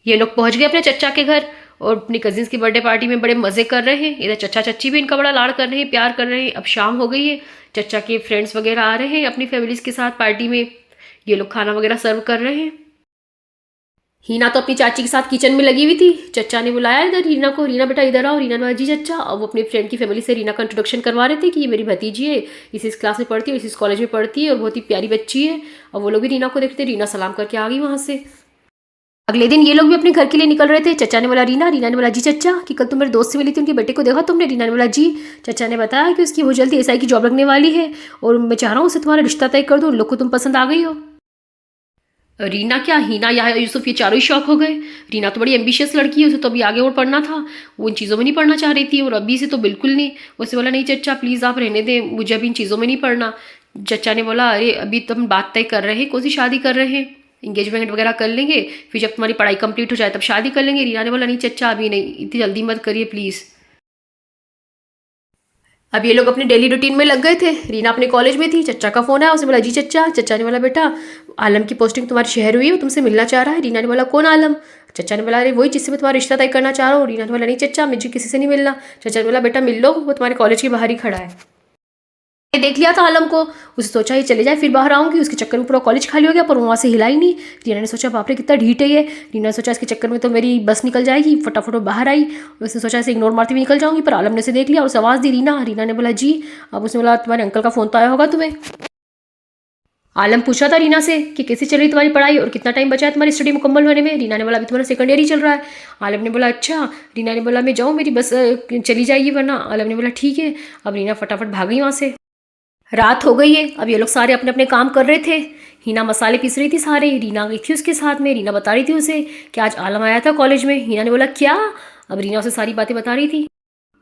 ये लोग पहुंच गए अपने चचा के घर और अपनी कजिन्स की बर्थडे पार्टी में बड़े मज़े कर रहे हैं। इधर चचा चच्ची भी इनका बड़ा लाड़ कर रहे हैं, प्यार कर रहे हैं। अब शाम हो गई है, चचा के फ्रेंड्स वगैरह आ रहे हैं अपनी फैमिलीज के साथ पार्टी में। ये लोग खाना वगैरह सर्व कर रहे हैं। हीना तो अपनी चाची के साथ किचन में लगी हुई थी। चचा ने बुलाया इधर रीना को, रीना बेटा इधर आओ। रीना ने बोला जी चचा। अब वो अपनी फ्रेंड की फैमिली से रीना का इंट्रोडक्शन करवा रहे थे कि ये मेरी भतीजी है, इस क्लास में पढ़ती है, इस कॉलेज में पढ़ती है और बहुत ही प्यारी बच्ची है। और वो लोग भी रीना को देखते, रीना सलाम करके आ गई वहाँ से। अगले दिन ये लोग भी अपने घर के लिए निकल रहे थे। चचा ने बोला रीना, रीना ने बोला जी चचा कि कल तुम मेरे दोस्त से मिली थी, उनके बेटे को देखा तुमने? रीना ने बोला जी। चचा ने बताया कि उसकी बहुत जल्दी एसआई की जॉब लगने वाली है और मैं चाह रहा हूँ उससे तुम्हारा रिश्ता तय कर दूँ, उन लोग को तुम पसंद आ गई हो। रीना क्या, हीना या यूसुफ, ये चारों ही शौक हो गए। रीना तो बड़ी एम्बिशियस लड़की है, उसे तो अभी आगे और पढ़ना था, वो इन चीज़ों में नहीं पढ़ना चाह रही थी। और अभी से तो बिल्कुल नहीं। उसे बोला नहीं चचा प्लीज़ आप रहने दें, मुझे अभी इन चीज़ों में नहीं पढ़ना। चचा ने बोला अरे अभी तो हम बात तय कर रहे हैं, कौन सी शादी कर रहे हैं, इंगेजमेंट वगैरह कर लेंगे, फिर जब तुम्हारी पढ़ाई कंप्लीट हो जाए तब शादी कर लेंगे। रीना ने बोला नहीं चचा अभी नहीं, इतनी जल्दी मत करिए प्लीज़। अब ये लोग अपने डेली रूटीन में लग गए थे। रीना अपने कॉलेज में थी, चचा का फ़ोन आया, उसने बोला जी चचा। चचा ने बोला बेटा आलम की पोस्टिंग तुम्हारे शहर हुई है, वो तुमसे मिलना चाह रहा है। रीना ने बोला कौन आलम? चचा ने बोला अरे वही जिससे मैं तुम्हारा रिश्ता तय करना चाह रहा हूँ। रीना ने बोला नहीं चचा मुझे किसी से नहीं मिलना। चचा ने बोला बेटा मिल लो, वो तुम्हारे कॉलेज के बाहर ही खड़ा है। देख लिया था आलम को, उसे सोचा ये चले जाए फिर बाहर आऊंगी, उसके चक्कर में पूरा कॉलेज खाली हो गया, पर वहाँ से हिला ही नहीं। रीना ने सोचा बाप रे कितना ढीठ है ये। रीना ने सोचा इसके चक्कर में तो मेरी बस निकल जाएगी, फटाफट वो बाहर आई। उसने सोचा इसे इग्नोर मारती हुई निकल जाऊंगी, पर आलम ने उसे देख लिया और उसे आवाज़ दी रीना। रीना ने बोला जी। अब उसने बोला तुम्हारे अंकल का फ़ोन तो आया होगा तुम्हें। आलम पूछा था रीना से कि कैसे चल रही तुम्हारी पढ़ाई और कितना टाइम बचा है तुम्हारी स्टडी मुकम्मल होने में। रीना ने बोला अभी तुम्हारा सेकंड ईयर ही चल रहा है। आलम ने बोला अच्छा। रीना ने बोला मैं जाऊँ, मेरी बस चली जाएगी वरना। आलम ने बोला ठीक है। अब रीना फटाफट भाग गई वहाँ से। रात हो गई है, अब ये लोग सारे अपने अपने काम कर रहे थे। हीना मसाले पीस रही थी सारे, रीना गई थी उसके साथ में। रीना बता रही थी उसे कि आज आलम आया था कॉलेज में। हीना ने बोला क्या? अब रीना उसे सारी बातें बता रही थी।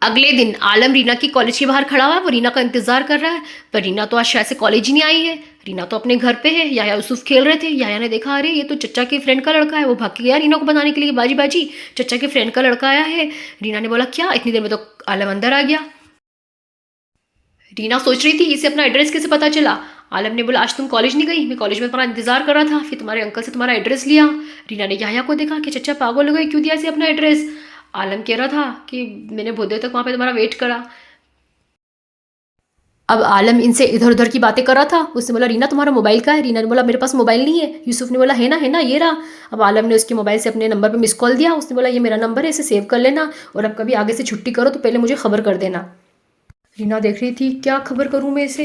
अगले दिन आलम रीना की कॉलेज के बाहर खड़ा हुआ है, वो रीना का इंतजार कर रहा है, पर रीना तो आज शायद से कॉलेज ही नहीं आई है। रीना तो अपने घर पे है। याया यूसुफ खेल रहे थे, याया ने देखा अरे ये तो चचा के फ्रेंड का लड़का है, वो भाग के गया रीना को बताने के लिए बाजी बाजी चचा के फ्रेंड का लड़का आया है। रीना ने बोला क्या? इतनी देर में तो आलम अंदर आ गया। रीना सोच रही थी इसे अपना एड्रेस कैसे पता चला। आलम ने बोला आज तुम कॉलेज नहीं गई, मैं कॉलेज में तुम्हारा इंतजार कर रहा था, फिर तुम्हारे अंकल से तुम्हारा एड्रेस लिया। रीना ने याया को देखा कि चचा पागल हो गए, क्यों दिया इसे अपना एड्रेस। आलम कह रहा था कि मैंने बहुत देर तक वहाँ पे तुम्हारा वेट करा। अब आलम इनसे इधर उधर की बातें कर रहा था। उसने बोला रीना तुम्हारा मोबाइल का है? रीना ने बोला मेरे पास मोबाइल नहीं है। यूसुफ ने बोला है ना ये रहा। अब आलम ने उसके मोबाइल से अपने नंबर पे मिस कॉल दिया। उसने बोला ये मेरा नंबर है, इसे सेव कर लेना और अब कभी आगे से छुट्टी करो तो पहले मुझे खबर कर देना। रीना देख रही थी क्या खबर करूँ मैं इसे।